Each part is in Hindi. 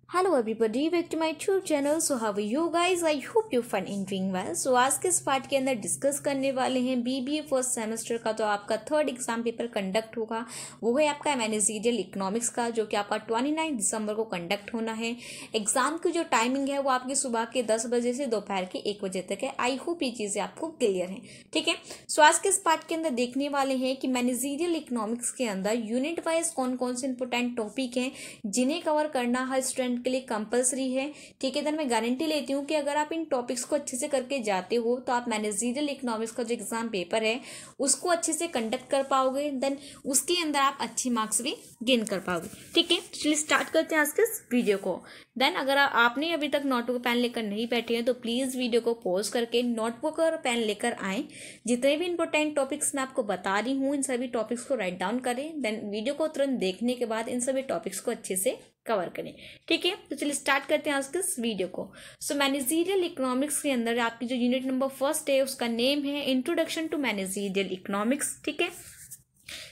Hello everybody, back to my YouTube channel. So how are you guys? I hope you fun in doing well. So आज के इस पार्ट के अंदर डिस्कस करने वाले हैं बीबीए फर्स्ट सेमेस्टर का तो आपका थर्ड एग्जाम पेपर कंडक्ट होगा। वो है आपका मैनेजरियल इकोनॉमिक्स का, जो कि आपका 29 दिसंबर को कंडक्ट होना है। एग्जाम की जो टाइमिंग है वो आपकी सुबह के 10 बजे से दोपहर के 1 बजे तक है। आई होप ये चीज़ें आपको क्लियर हैं, ठीक है। सो आज के इस पार्ट के अंदर देखने वाले हैं कि मैनेजरियल इकोनॉमिक्स के अंदर यूनिट वाइज कौन कौन से इंपॉर्टेंट टॉपिक हैं जिन्हें कवर करना हर स्टूडेंट के लिए कंपलसरी है, ठीक है। देन मैं गारंटी लेती हूँ कि अगर आप इन टॉपिक्स को अच्छे से करके जाते हो तो आप मैनेजरियल इकोनॉमिक्स का जो एग्जाम पेपर है उसको अच्छे से कंडक्ट कर पाओगे। देन उसके अंदर आप अच्छी मार्क्स भी गेन कर पाओगे, ठीक है। चलिए स्टार्ट करते हैं आज के इस वीडियो को। देन अगर आपने अभी तक नोटबुक पेन लेकर नहीं बैठे हैं तो प्लीज़ वीडियो को पॉज करके नोटबुक और पेन लेकर आएँ। जितने भी इंपॉर्टेंट टॉपिक्स मैं आपको बता रही हूँ इन सभी टॉपिक्स को राइट डाउन करें। देन वीडियो को तुरंत देखने के बाद इन सभी टॉपिक्स को अच्छे से कवर करें, ठीक है। तो चलिए स्टार्ट करते हैं आज के इस वीडियो को। सो मैनेजरियल इकोनॉमिक्स के अंदर आपकी जो यूनिट नंबर फर्स्ट है उसका नेम है इंट्रोडक्शन टू मैनेजरियल इकोनॉमिक्स, ठीक है।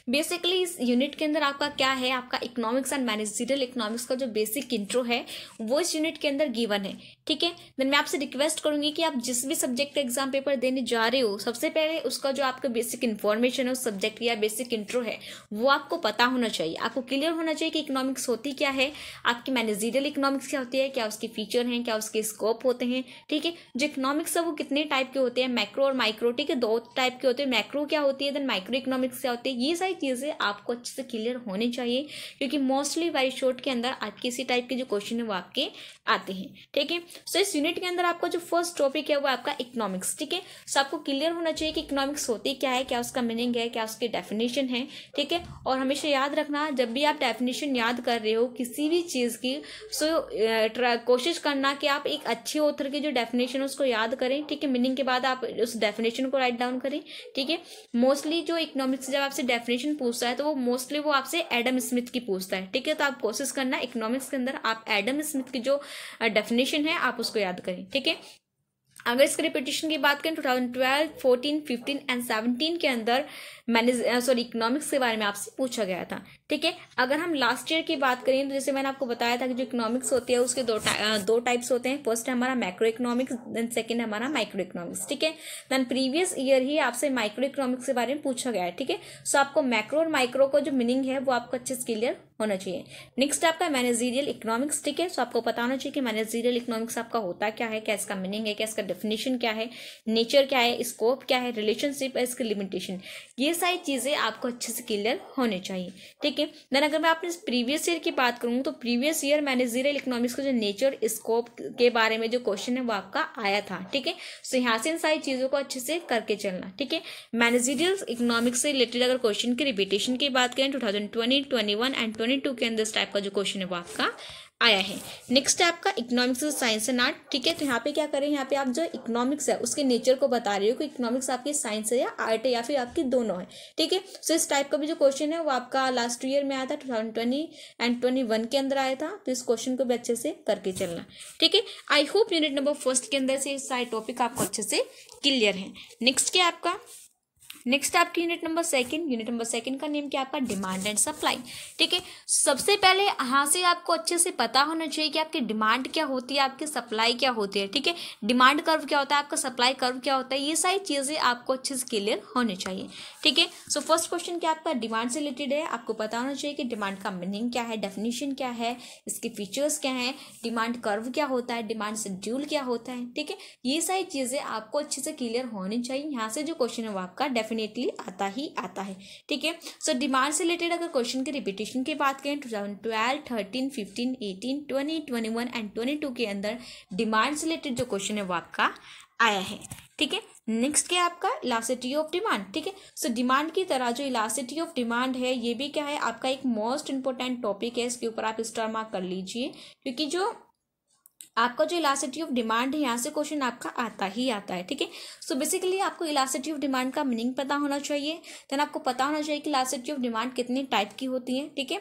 बेसिकली इस यूनिट के अंदर आपका क्या है, आपका इकोनॉमिक्स एंड मैनेजरियल इकोनॉमिक्स का जो बेसिक इंट्रो है वो इस यूनिट के अंदर गिवन है, ठीक है। देन मैं आपसे रिक्वेस्ट करूंगी कि आप जिस भी सब्जेक्ट का एग्जाम पेपर देने जा रहे हो सबसे पहले उसका जो आपका बेसिक इन्फॉर्मेशन है उस सब्जेक्ट या बेसिक इंट्रो है वो आपको पता होना चाहिए। आपको क्लियर होना चाहिए कि इकोनॉमिक्स होती क्या है, आपकी मैनेजरियल इकोनॉमिक्स क्या होती है, क्या उसके फीचर हैं, क्या उसके स्कोप होते हैं, ठीक है। जो इकोनॉमिक्स है वो कितने टाइप के होते हैं, मैक्रो और माइक्रो, ठीक है। दो टाइप के होते हैं, मैक्रो क्या होती है, देन माइक्रो इकोनॉमिक्स क्या होती है। ये सारी चीज़ें आपको अच्छे से क्लियर होनी चाहिए क्योंकि मोस्टली वेरी शॉर्ट के अंदर आपके इसी टाइप के जो क्वेश्चन है वो आपके आते हैं, ठीक है। सो इस यूनिट के अंदर आपका जो फर्स्ट टॉपिक है वो आपका इकोनॉमिक्स, ठीक है। सो आपको क्लियर होना चाहिए कि इकोनॉमिक्स होती क्या है, क्या उसका मीनिंग है, क्या उसकी डेफिनेशन है, ठीक है। और हमेशा याद रखना जब भी आप डेफिनेशन याद कर रहे हो किसी भी चीज़ की, सो कोशिश करना कि आप एक अच्छे ऑथर की जो डेफिनेशन है उसको याद करें, ठीक है। मीनिंग के बाद आप उस डेफिनेशन को राइट डाउन करें, ठीक है। मोस्टली जो इकोनॉमिक्स जब आपसे डेफिनेशन पूछता है तो वो मोस्टली वो आपसे एडम स्मिथ की पूछता है, ठीक है। तो आप कोशिश करना इकोनॉमिक्स के अंदर आप एडम स्मिथ की जो डेफिनेशन है आप उसको याद करें, ठीक है। अगर इसके रिपीटेशन की बात करें 2012, 14, 15 एंड 17 के अंदर इकोनॉमिक्स के बारे में आपसे पूछा गया था, ठीक है। अगर हम लास्ट ईयर की बात करें तो जैसे मैंने आपको बताया था कि जो इकोनॉमिक्स होती है उसके दो टाइप्स होते हैं। फर्स्ट है हमारा मैक्रो इकोनॉमिक्स, देन सेकंड है हमारा माइक्रो इकोनॉमिक्स, ठीक है। देन प्रीवियस ईयर ही आपसे माइक्रो इकोनॉमिक्स के बारे में पूछा गया है, ठीक है। सो आपको मैक्रो और माइक्रो का जो मीनिंग है वो आपको अच्छे से क्लियर होना चाहिए। नेक्स्ट आपका मैनेजरियल इकोनॉमिक्स, ठीक है। सो आपको पता होना चाहिए कि मैनेजरियल इकोनॉमिक्स आपका होता क्या है, क्या इसका मीनिंग है, क्या इसका डेफिनेशन क्या है, नेचर क्या है, स्कोप क्या है, रिलेशनशिप है, इसकी लिमिटेशन, ये सारी चीज़ें आपको अच्छे से क्लियर होने चाहिए, ठीक है। देन अगर मैं अपने प्रीवियस ईयर की बात करूँ तो प्रीवियस ईयर मैनेजरियल इकोनॉमिक्स का जो नेचर स्कोप के बारे में जो क्वेश्चन है वो आपका आया था, ठीक है। सो यहाँ से इन सारी चीज़ों को अच्छे से करके चलना, ठीक है। मैनेजरियल इकोनॉमिक्स से रिलेटेड अगर क्वेश्चन की रिपीटेशन की बात करें 2020, 21 एंड 22 के अंदर इस टाइप का जो क्वेश्चन है वो आपका आया है। नेक्स्ट है आपका इकोनॉमिक्स साइंस एंड आर्ट, ठीक है। तो यहाँ पे क्या करें, यहाँ पे आप जो इकोनॉमिक्स है उसके नेचर को बता रहे हो कि इकोनॉमिक्स आपकी साइंस है या आर्ट है या फिर आपकी दोनों है, ठीक है। सो इस टाइप का भी जो क्वेश्चन है वो आपका लास्ट ईयर में आया था 2020 एंड 21 के अंदर आया था। तो इस क्वेश्चन को भी अच्छे से करके चलना, ठीक है। I hope unit number first के अंदर से सारे टॉपिक आपको अच्छे से क्लियर है। नेक्स्ट क्या आपका, नेक्स्ट आपकी यूनिट नंबर सेकंड का नेम क्या आपका डिमांड एंड सप्लाई, ठीक है। सबसे पहले यहाँ से आपको अच्छे से पता होना चाहिए कि आपकी डिमांड क्या होती है, आपकी सप्लाई क्या होती है, ठीक है। डिमांड कर्व क्या होता है, आपका सप्लाई कर्व क्या होता है, ये सारी चीज़ें आपको अच्छे से क्लियर होने चाहिए, ठीक है। सो फर्स्ट क्वेश्चन क्या आपका डिमांड से रिलेटेड है। आपको पता होना चाहिए कि डिमांड का मीनिंग क्या है, डेफिनेशन क्या है, इसके फीचर्स क्या है, डिमांड कर्व क्या होता है, डिमांड शेड्यूल क्या होता है, ठीक है। ये सारी चीज़ें आपको अच्छे से क्लियर होनी चाहिए। यहाँ से जो क्वेश्चन है वो आपका डेफिनेटली आता है, ठीक है। सो डिमांड से रिलेटेड अगर क्वेश्चन की रिपीटेशन की बात करें 2012, 13, 15, 18, 20, 21 एंड 22 के अंदर डिमांड से रिलेटेड जो क्वेश्चन है वो आपका आया है, ठीक है। नेक्स्ट क्या है आपका इलास्टिसिटी ऑफ डिमांड, ठीक है। सो डिमांड की तरह जो इलास्टिसिटी ऑफ डिमांड है ये भी क्या है आपका एक मोस्ट इंपॉर्टेंट टॉपिक है। इसके ऊपर आप स्टार मार्क कर लीजिए क्योंकि जो आपका जो इलास्टिसिटी ऑफ डिमांड है यहाँ से क्वेश्चन आपका आता है, ठीक है। सो बेसिकली आपको इलास्टिसिटी ऑफ डिमांड का मीनिंग पता होना चाहिए। देन आपको पता होना चाहिए कि इलास्टिसिटी ऑफ डिमांड कितने टाइप की होती है, ठीक है।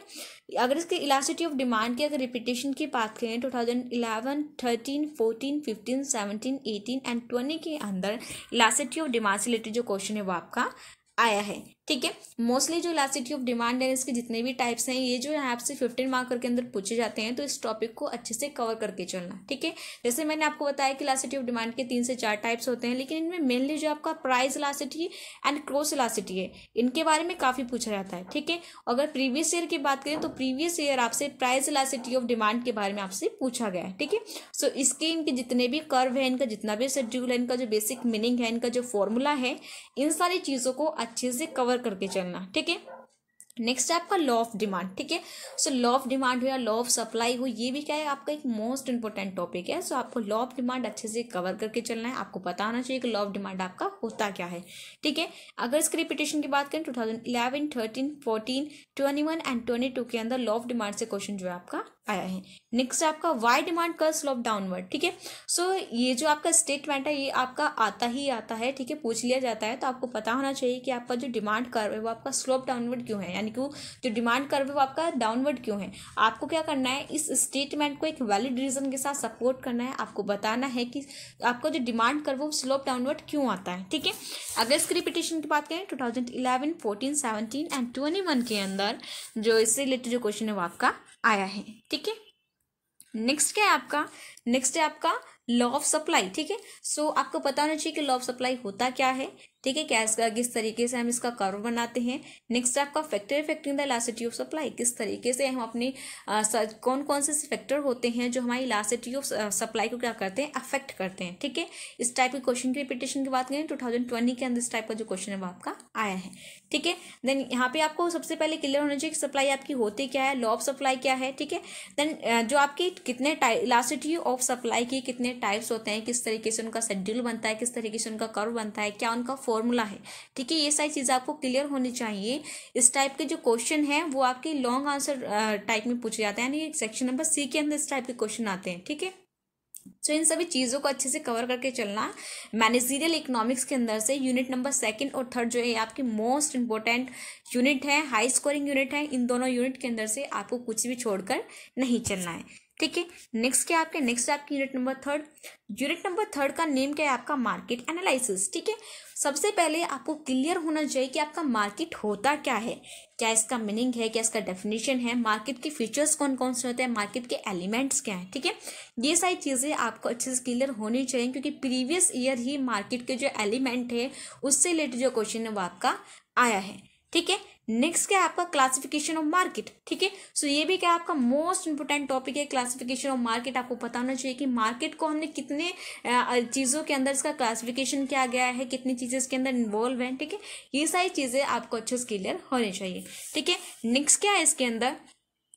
अगर इसकी इलास्टिसिटी ऑफ डिमांड की अगर रिपीटेशन की बात करें 2011, 13, 14, 15, 17, 18 एंड 20 के अंदर इलास्टिसिटी ऑफ डिमांड से रिलेटेड जो क्वेश्चन है वो आपका आया है, ठीक है। मोस्टली जो इलास्टिसिटी ऑफ डिमांड है इसके जितने भी टाइप्स हैं ये जो है आपसे 15 मार्कर के अंदर पूछे जाते हैं, तो इस टॉपिक को अच्छे से कवर करके चलना। ठीक है, जैसे मैंने आपको बताया कि इलास्टिसिटी ऑफ डिमांड के 3 से 4 टाइप्स होते हैं, लेकिन इनमें मेनली जो आपका price elasticity and cross elasticity है, इनके बारे में काफ़ी पूछा जाता है। ठीक है, अगर प्रीवियस ईयर की बात करें तो प्रीवियस ईयर आपसे प्राइस इलास्टिसिटी ऑफ डिमांड के बारे में आपसे पूछा गया है। ठीक है, सो इसके इनके जितने भी कर्व है, इनका जितना भी शेड्यूल है, इनका जो बेसिक मीनिंग है, इनका जो फॉर्मूला है, इन सारी चीज़ों को अच्छे से कवर करके चलना। ठीक है, नेक्स्ट है आपका लॉ ऑफ डिमांड। ठीक है, सो लॉ ऑफ डिमांड हो या लॉ ऑफ सप्लाई हो, ये भी क्या है आपका एक मोस्ट इंपॉर्टेंट टॉपिक है। सो आपको लॉ ऑफ डिमांड अच्छे से कवर करके चलना है। आपको पता होना चाहिए कि लॉ ऑफ डिमांड आपका होता क्या है। ठीक है, अगर इसकी रिपीटेशन की बात करें 2011, 13, 14, 21 एंड 22 के अंदर लॉ ऑफ डिमांड से क्वेश्चन जो है आपका आया है। नेक्स्ट है आपका why demand curve slope downward. ठीक है, सो ये जो आपका स्टेटमेंट है ये आपका आता ही आता है। ठीक है, पूछ लिया जाता है, तो आपको पता होना चाहिए कि आपका जो डिमांड कर्व है वो आपका स्लोप डाउनवर्ड क्यों है, यानी कि जो डिमांड कर्व है वो आपका डाउनवर्ड क्यों है। आपको क्या करना है, इस स्टेटमेंट को एक वैलिड रीजन के साथ सपोर्ट करना है। आपको बताना है कि आपका जो डिमांड कर्व वो स्लोप डाउनवर्ड क्यों आता है। ठीक है, अगर इसकी रिपीटेशन की बात करें 2011, 14, 17 एंड 21 के अंदर जो इससे रिलेटेड जो क्वेश्चन है वो आपका आया है। ठीक है, नेक्स्ट क्या है आपका, नेक्स्ट है आपका लॉ ऑफ सप्लाई। ठीक है, सो आपको पता होना चाहिए कि लॉ ऑफ सप्लाई होता क्या है। ठीक है, किस तरीके से हम इसका कर्व बनाते हैं। नेक्स्ट आपका factor affecting the elasticity of supply, किस तरीके से हम अपनी कौन कौन से फैक्टर होते हैं जो हमारी इलास्टिसिटी ऑफ सप्लाई को क्या करते हैं, अफेक्ट करते हैं। ठीक है, इस टाइप के क्वेश्चन की रिपीटेशन की बात करें 2020 के अंदर इस टाइप का जो क्वेश्चन है वो आपका आया है। ठीक है, देन यहाँ पे आपको सबसे पहले क्लियर होना चाहिए कि सप्लाई आपकी होती क्या है, लॉ ऑफ सप्लाई क्या है। ठीक है, देन जो आपकी कितने इलास्टिसिटी ऑफ सप्लाई की कितने टाइप्स होते हैं, किस तरीके से उनका शेड्यूल बनता है, किस तरीके से उनका कर्व बनता है, क्या उनका फॉर्मूला है। ठीक है, ये सारी चीज़ें आपको क्लियर होनी चाहिए। इस टाइप के जो क्वेश्चन हैं वो आपके लॉन्ग आंसर टाइप में पूछे जाते हैं, यानी सेक्शन नंबर सी के अंदर इस टाइप के क्वेश्चन आते हैं। ठीक है, तो इन सभी चीज़ों को अच्छे से कवर करके चलना। मैनेजरियल इकोनॉमिक्स के अंदर से यूनिट नंबर 2 और 3 जो है आपकी मोस्ट इंपॉर्टेंट यूनिट है, हाई स्कोरिंग यूनिट है। इन दोनों यूनिट के अंदर से आपको कुछ भी छोड़कर नहीं चलना है। ठीक है, नेक्स्ट क्या आपके, नेक्स्ट आपकी यूनिट नंबर 3। यूनिट नंबर 3 का नेम क्या है आपका, मार्केट एनालिसिस। ठीक है, सबसे पहले आपको क्लियर होना चाहिए कि आपका मार्केट होता क्या है, क्या इसका मीनिंग है, क्या इसका डेफिनेशन है, मार्केट के फीचर्स कौन कौन से होते हैं, मार्केट के एलिमेंट्स क्या हैं। ठीक है, ये सारी चीज़ें आपको अच्छे से क्लियर होनी चाहिए, क्योंकि प्रीवियस ईयर ही मार्केट के जो एलिमेंट है उससे रिलेटेड जो क्वेश्चन है वो आपका आया है। ठीक है, नेक्स्ट क्या है आपका, क्लासिफिकेशन ऑफ मार्केट। ठीक है, सो ये भी क्या आपका मोस्ट इंपोर्टेंट टॉपिक है, क्लासिफिकेशन ऑफ मार्केट। आपको पता होना चाहिए कि मार्केट को हमने कितने चीज़ों के अंदर इसका क्लासिफिकेशन किया गया है, कितनी चीज़ें इसके अंदर इन्वॉल्व हैं। ठीक है, ये सारी चीज़ें आपको अच्छे से क्लियर होनी चाहिए। ठीक है, नेक्स्ट क्या है इसके अंदर,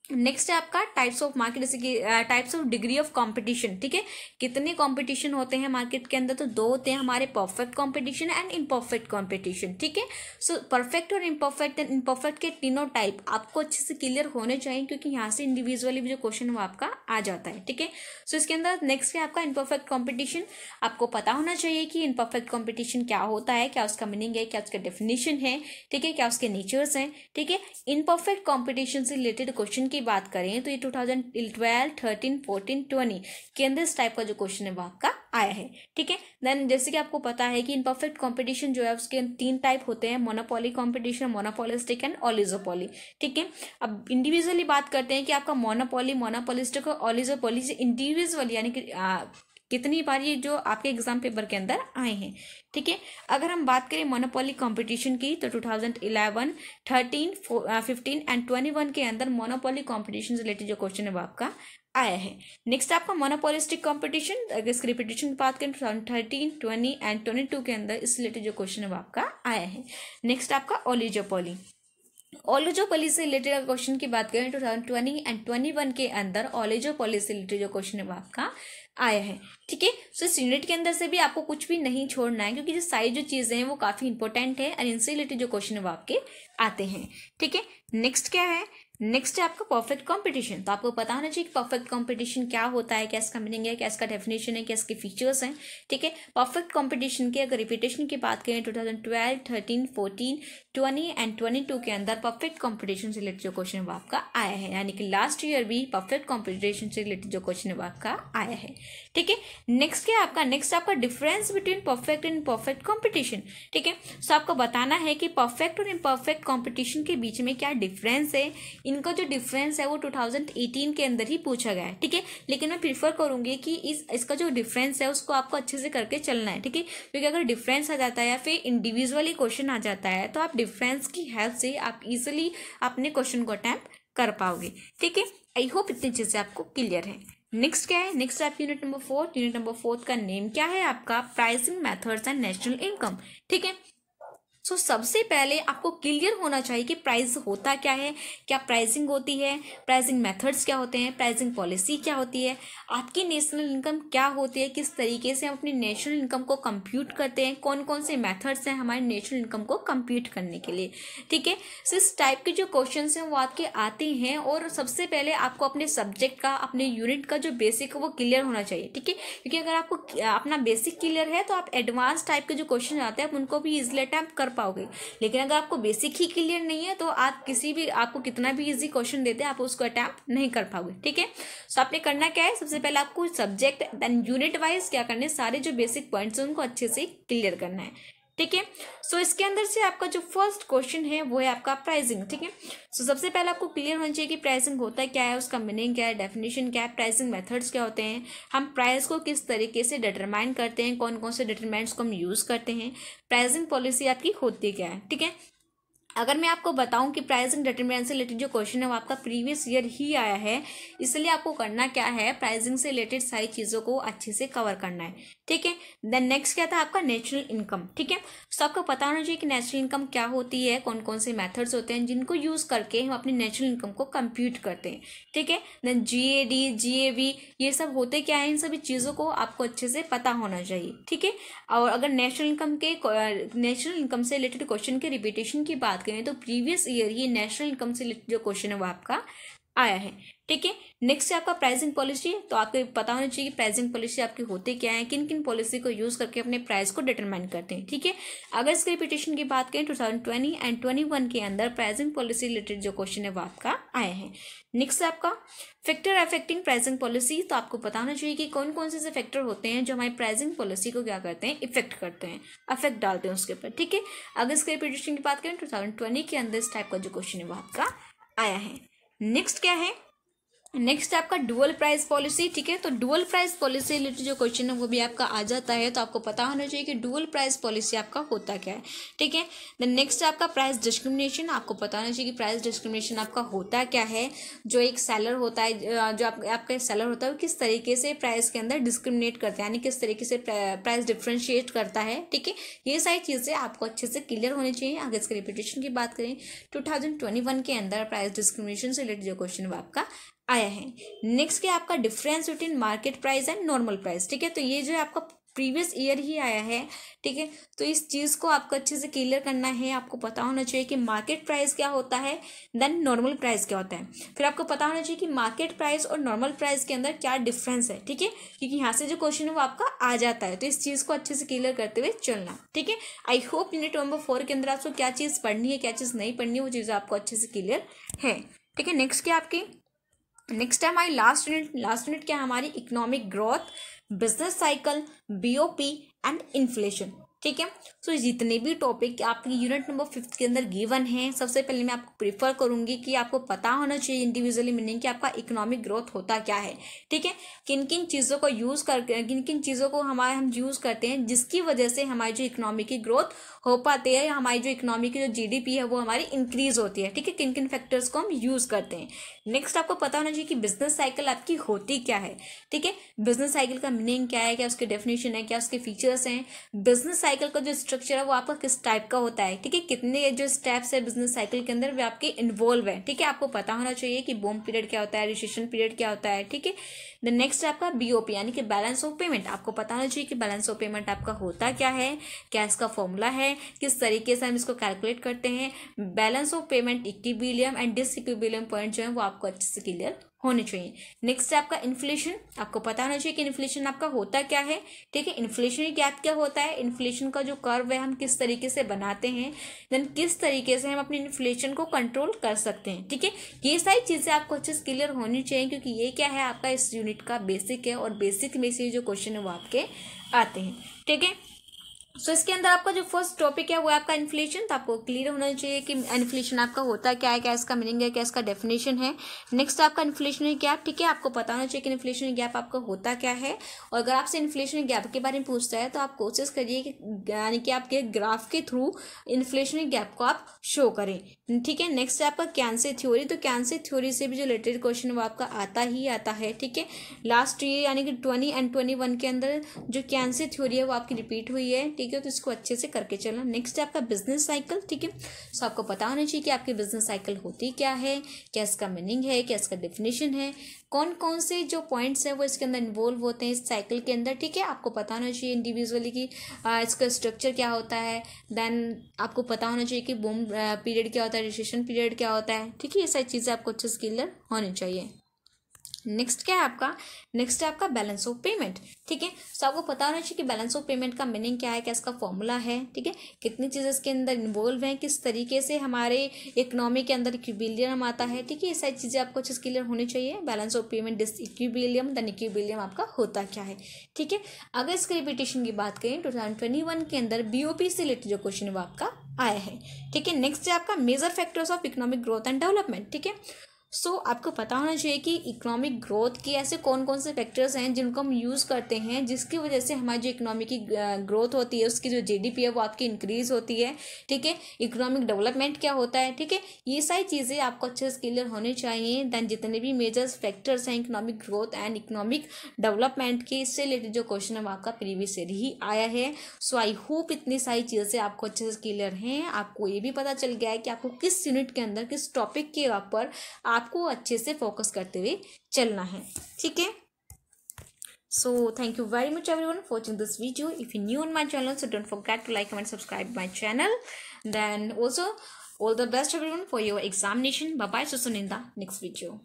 नेक्स्ट है आपका टाइप्स ऑफ मार्केट, जैसे कि types of degree of competition. ठीक है, कितने कंपटीशन होते हैं मार्केट के अंदर, तो 2 होते हैं हमारे, perfect competition and imperfect competition. ठीक है, सो परफेक्ट और इम्परफेक्ट के तीनों टाइप आपको अच्छे से क्लियर होने चाहिए, क्योंकि यहाँ से इंडिविजुअली भी जो क्वेश्चन वो आपका आ जाता है। ठीक है, सो इसके अंदर नेक्स्ट है आपका इम्परफेक्ट कंपटीशन। आपको पता होना चाहिए कि इम्परफेक्ट कंपटीशन क्या होता है, क्या उसका मीनिंग है, क्या उसका डेफिनेशन है। ठीक है, क्या उसके नेचर्स हैं। ठीक है, इम्परफेक्ट कंपटीशन से रिलेटेड क्वेश्चन की बात करें तो ये 2012, 13, 14, 20 के अंदर इस टाइप का जो क्वेश्चन है वो आपका आया है। ठीक है, देन जैसे कि आपको पता है कि इम्परफेक्ट कंपटीशन जो है उसके 3 टाइप होते हैं, monopoly competition, monopolistic and oligopoly. ठीक है, अब इंडिविजुअली बात करते हैं कि आपका मोनोपोली, मोनोपोलिस्टिक और ओलिगोपोली से इंडिविजुअल यानी कि कितनी बार ये जो आपके एग्जाम पेपर के अंदर आए हैं। ठीक है, अगर हम बात करें मोनोपोली कंपटीशन की तो 2011, 13, 15 एंड 21 के अंदर मोनोपोली कंपटीशन से रिलेटेड जो क्वेश्चन है वो आपका आया है। नेक्स्ट आपका मोनोपोलिस्टिक कंपटीशन, अगर इसकी रिपीटेशन की बात करें 2013, 20 एंड 22 के अंदर इस रिलेटेड जो क्वेश्चन है वो आपका आया है। नेक्स्ट आपका ओलिगोपोली, ओलिगोपोली से रिलेटेड क्वेश्चन की बात करें 2020 एंड 21 के अंदर ओलिगोपोली से रिलेटेड जो क्वेश्चन है वो आपका आया है। ठीक है, सो इस यूनिट के अंदर से भी आपको कुछ भी नहीं छोड़ना है, क्योंकि जो सारी जो चीज़ें हैं वो काफ़ी इंपॉर्टेंट है और इनसे रिलेटेड जो क्वेश्चन है वो आपके आते हैं। ठीक है, नेक्स्ट क्या है, नेक्स्ट है आपका परफेक्ट कंपटीशन। तो आपको पता होना चाहिए कि परफेक्ट कंपटीशन क्या होता है, क्या इसका मीनिंग है, क्या इसका डेफिनेशन है, क्या इसके फीचर्स हैं। ठीक है, परफेक्ट कंपटीशन की अगर रिपीटेशन की बात करें 2012, 13, 14, 20 एंड 22 के अंदर परफेक्ट कंपटीशन से रिलेटेड जो क्वेश्चन वो आपका आया है, यानी कि लास्ट ईयर भी परफेक्ट कंपटीशन से रिलेटेड जो क्वेश्चन है वो आपका आया है। ठीक है, नेक्स्ट क्या आपका, नेक्स्ट आपका difference between perfect and perfect competition. ठीक है, सो आपको बताना है कि परफेक्ट और इम्परफेक्ट कंपटीशन के बीच में क्या डिफरेंस है। इनका जो डिफरेंस है वो 2018 के अंदर ही पूछा गया है। ठीक है, लेकिन मैं प्रीफर करूंगी कि इसका जो डिफरेंस है उसको आपको अच्छे से करके चलना है। ठीक है, क्योंकि अगर डिफरेंस आ जाता है या फिर इंडिविजुअली क्वेश्चन आ जाता है तो आप डिफरेंस की हेल्प से आप इजिली अपने क्वेश्चन को अटेम्प्ट कर पाओगे। ठीक है, आई होप इतनी चीजें आपको क्लियर है। नेक्स्ट क्या है, नेक्स्ट आप यूनिट नंबर 4, यूनिट नंबर 4 का नेम क्या है आपका, pricing methods and national income. ठीक है, सो सबसे पहले आपको क्लियर होना चाहिए कि प्राइस होता क्या है, क्या प्राइसिंग होती है, प्राइसिंग मेथड्स क्या होते हैं, प्राइसिंग पॉलिसी क्या होती है, आपकी नेशनल इनकम क्या होती है, किस तरीके से हम अपनी नेशनल इनकम को कंप्यूट करते हैं, कौन कौन से मेथड्स हैं हमारे नेशनल इनकम को कंप्यूट करने के लिए। ठीक है, सो इस टाइप के जो क्वेश्चन हैं वो आपके आते हैं और सबसे पहले आपको अपने सब्जेक्ट का, अपने यूनिट का जो बेसिक है वो क्लियर होना चाहिए। ठीक है, क्योंकि अगर आपको अपना बेसिक क्लियर है तो आप एडवांस टाइप के जो क्वेश्चन आते हैं उनको भी इजिली अटेम्प्ट कर पाओगे। लेकिन अगर आपको बेसिक ही क्लियर नहीं है तो आप किसी भी, आपको कितना भी इजी क्वेश्चन देते हैं आप उसको अटेम्प्ट नहीं कर पाओगे। ठीक है, सो आपने करना क्या है, सबसे पहले आपको सब्जेक्ट देन यूनिट वाइज क्या करना है, सारे जो बेसिक पॉइंट्स हैं उनको अच्छे से क्लियर करना है। ठीक है, सो इसके अंदर से आपका जो फर्स्ट क्वेश्चन है वो है आपका प्राइसिंग। ठीक है, सो सबसे पहले आपको क्लियर होना चाहिए कि प्राइसिंग होता है क्या है, उसका मीनिंग क्या है, डेफिनेशन क्या है, प्राइसिंग मेथड्स क्या होते हैं, हम प्राइस को किस तरीके से डिटरमाइन करते हैं, कौन कौन से डिटरमाइंट्स को हम यूज करते हैं, प्राइसिंग पॉलिसी आपकी होती क्या है। ठीक है, अगर मैं आपको बताऊं कि प्राइसिंग डिटरमिनेंट से रिलेटेड जो क्वेश्चन है वो आपका प्रीवियस ईयर ही आया है, इसलिए आपको करना क्या है, प्राइसिंग से रिलेटेड सारी चीज़ों को अच्छे से कवर करना है। ठीक है, देन नेक्स्ट क्या था आपका नेशनल इनकम। ठीक है, तो आपको पता होना चाहिए कि नेशनल इनकम क्या होती है, कौन कौन से मेथड्स होते हैं जिनको यूज़ करके हम अपनी नेशनल इनकम को कंप्यूट करते हैं। ठीक है, देन GAD, GAV ये सब होते क्या है, इन सभी चीज़ों को आपको अच्छे से पता होना चाहिए। ठीक है, और अगर नेशनल इनकम से रिलेटेड क्वेश्चन के रिपीटेशन की बात करें तो प्रीवियस ईयर ही नेशनल इनकम से रिलेटेड जो क्वेश्चन है वो आपका आया है। ठीक है, नेक्स्ट है आपका प्राइसिंग पॉलिसी। तो आपको पता होना चाहिए कि प्राइसिंग पॉलिसी आपकी होते क्या है, किन किन पॉलिसी को यूज करके अपने प्राइस को डिटरमाइन करते हैं। ठीक है, अगर इसके रिपीटेशन की बात करें 2020 एंड 21 के अंदर प्राइसिंग पॉलिसी रिलेटेड जो क्वेश्चन है वो आपका आया है। नेक्स्ट है आपका फैक्टर अफेक्टिंग प्राइसिंग पॉलिसी। तो आपको पता होना चाहिए कि कौन कौन से फैक्टर होते हैं जो हमारी प्राइसिंग पॉलिसी को क्या करते हैं, इफेक्ट करते हैं, अफेक्ट डालते हैं उसके ऊपर। ठीक है, अगर इसके रिपीटेशन की बात करें 2020 के अंदर इस टाइप का जो क्वेश्चन है वो आपका आया है। नेक्स्ट क्या है, नेक्स्ट आपका डुअल प्राइस पॉलिसी। ठीक है, तो डुअल प्राइस पॉलिसी रिलेटेड जो क्वेश्चन है वो भी आपका आ जाता है, तो आपको पता होना चाहिए कि डुअल प्राइस पॉलिसी आपका होता क्या है। ठीक है, देन नेक्स्ट आपका प्राइस डिस्क्रिमिनेशन। आपको पता होना चाहिए कि प्राइस डिस्क्रिमिनेशन आपका होता क्या है, जो एक सेलर होता है, जो आपका सेलर होता है वो किस तरीके से प्राइस के अंदर डिस्क्रिमिनेट करता है, यानी किस तरीके से प्राइस डिफ्रेंशिएट करता है। ठीक है, ये सारी चीज़ें आपको अच्छे से क्लियर होनी चाहिए। आगे इसके रिपीटेशन की बात करें 2021 के अंदर प्राइस डिस्क्रिमिनेशन से रिलेटेड जो क्वेश्चन है वो आपका आया है। नेक्स्ट क्या आपका difference between market price and normal price. ठीक है, तो ये जो है आपका प्रीवियस ईयर ही आया है। ठीक है, तो इस चीज़ को आपको अच्छे से क्लियर करना है। आपको पता होना चाहिए कि मार्केट प्राइस क्या होता है, देन नॉर्मल प्राइस क्या होता है। फिर आपको पता होना चाहिए कि मार्केट प्राइस और नॉर्मल प्राइस के अंदर क्या डिफरेंस है। ठीक है, क्योंकि यहाँ से जो क्वेश्चन है वो आपका आ जाता है, तो इस चीज़ को अच्छे से क्लियर करते हुए चलना। ठीक है, आई होप यूनिट नंबर 4 के अंदर आपको क्या चीज़ पढ़नी है, क्या चीज़ नहीं पढ़नी है, वो चीज़ आपको अच्छे से क्लियर है। ठीक है, नेक्स्ट क्या आपकी, नेक्स्ट है हमारी लास्ट यूनिट क्या है हमारी, economic growth, business cycle, BOP and inflation. ठीक है, सो जितने भी टॉपिक आपकी यूनिट नंबर 5 के अंदर गिवन है, सबसे पहले मैं आपको प्रीफर करूंगी कि आपको पता होना चाहिए इंडिविजुअली मीनिंग कि आपका इकोनॉमिक ग्रोथ होता क्या है। ठीक है, किन किन चीज़ों को यूज़ करके, किन किन चीज़ों को हम यूज़ करते हैं जिसकी वजह से हमारी जो इकोनॉमी की ग्रोथ हो पाती है, हमारी जो इकोनॉमी की जो GDP है वो हमारी इंक्रीज होती है। ठीक है, किन किन फैक्टर्स को हम यूज़ करते हैं। नेक्स्ट आपको पता होना चाहिए कि बिजनेस साइकिल आपकी होती क्या है। ठीक है, बिजनेस साइकिल का मीनिंग क्या है, क्या उसके डेफिनेशन है, क्या उसके फीचर्स हैं। बिजनेस साइकिल का जो स्ट्रक्चर है वो आपका किस टाइप का होता है, ठीक है, कितने जो स्टेप्स है बिजनेस साइकिल के अंदर वे आपके इन्वॉल्व है, ठीक है, आपको पता होना चाहिए कि बूम पीरियड क्या होता है, रिसेशन पीरियड क्या होता है, ठीक है। द नेक्स्ट आपका बीओपी यानी कि बैलेंस ऑफ पेमेंट, आपको पता होना चाहिए कि बैलेंस ऑफ पेमेंट आपका होता क्या है, क्या इसका फॉर्मूला है, किस तरीके से हम इसको कैलकुलेट करते हैं। Balance of payment equilibrium and disequilibrium point जो है वो आपको अच्छे से क्लियर होने चाहिए। नेक्स्ट है आपका इन्फ्लेशन, आपको पता होना चाहिए कि इन्फ्लेशन आपका होता क्या है, ठीक है, इन्फ्लेशनरी गैप क्या होता है, इन्फ्लेशन का जो कर्व है हम किस तरीके से बनाते हैं, देन किस तरीके से हम अपने इन्फ्लेशन को कंट्रोल कर सकते हैं, ठीक है। ये सारी चीज़ें आपको अच्छे से क्लियर होनी चाहिए क्योंकि ये क्या है आपका इस यूनिट का बेसिक है और बेसिक में से जो क्वेश्चन है वो आपके आते हैं, ठीक है। सो इसके अंदर आपका जो फर्स्ट टॉपिक है वो आपका इन्फ्लेशन, तो आपको क्लियर होना चाहिए कि इन्फ्लेशन आपका होता क्या है, क्या इसका मीनिंग है, क्या इसका डेफिनेशन है। नेक्स्ट आपका इन्फ्लेशनरी गैप, ठीक है, आपको पता होना चाहिए कि इन्फ्लेशनरी गैप आपका होता क्या है, और अगर आपसे इन्फ्लेशनरी गैप के बारे में पूछता है तो आप कोशिश करिए कि यानी कि आपके ग्राफ के थ्रू इन्फ्लेशनरी गैप को आप शो करें, ठीक है। नेक्स्ट है आपका कैंसे थ्योरी, तो कैंसे थ्योरी से भी जो रिलेटेड क्वेश्चन वो आपका आता ही आता है, ठीक है। लास्ट ईयर यानी कि 20 एंड 21 के अंदर जो कैंसे थ्योरी है वो आपकी रिपीट हुई है, ठीक है, तो इसको अच्छे से करके चलना। नेक्स्ट है आपका बिजनेस साइकिल, ठीक है, सो आपको पता होना चाहिए कि आपकी बिजनेस साइकिल होती क्या है, क्या इसका मीनिंग है, क्या इसका डेफिनेशन है, कौन कौन से जो पॉइंट्स है वो इसके अंदर इन्वॉल्व होते हैं इस साइकिल के अंदर, ठीक है। आपको पता होना चाहिए इंडिविजुअली कि इसका स्ट्रक्चर क्या होता है, देन आपको पता होना चाहिए कि बूम पीरियड क्या होता है, रिसेशन पीरियड क्या होता है, ठीक है, ये सारी चीज़ें आपको अच्छे से क्लियर होनी चाहिए। नेक्स्ट क्या है आपका, नेक्स्ट है आपका बैलेंस ऑफ पेमेंट, ठीक है, सो आपको पता होना चाहिए कि बैलेंस ऑफ पेमेंट का मीनिंग क्या है, क्या इसका फॉर्मूला है, ठीक है, कितनी चीज़ें इसके अंदर इन्वॉल्व हैं, किस तरीके से हमारे इकोनॉमी के अंदर इक्विलिब्रियम आता है, ठीक है, ये सारी चीज़ें आपको अच्छे से क्लियर होनी चाहिए। Balance of payment disequilibrium then equilibrium आपका होता क्या है, ठीक है। अगर इसके रिपीटेशन की बात करें 2021 के अंदर बीओपी से रिलेटेड जो क्वेश्चन है वो आपका आया है, ठीक है। नेक्स्ट है आपका major factors of economic growth and development, ठीक है, सो आपको पता होना चाहिए कि इकोनॉमिक ग्रोथ के ऐसे कौन कौन से फैक्टर्स हैं जिनको हम यूज़ करते हैं जिसकी वजह से हमारी जो इकोनॉमी की ग्रोथ होती है उसकी जो जीडीपी है वो आपकी इंक्रीज होती है, ठीक है। इकोनॉमिक डेवलपमेंट क्या होता है, ठीक है, ये सारी चीज़ें आपको अच्छे से क्लियर होनी चाहिए। दैन जितने भी मेजर फैक्टर्स हैं economic growth and economic development के, इससे रिलेटेड जो क्वेश्चन है वो आपका प्रीवियस ईयर ही आया है। सो आई होप इतनी सारी चीज़ें आपको अच्छे से क्लियर हैं, आपको ये भी पता चल गया है कि आपको किस यूनिट के अंदर किस टॉपिक के ऊपर आपको अच्छे से फोकस करते हुए चलना है, ठीक है। So thank you very much everyone for watching this video. If you're new on my channel, so don't forget to like, comment, subscribe my channel. Then also all the best everyone for your examination. Bye bye. See you soon in the next video.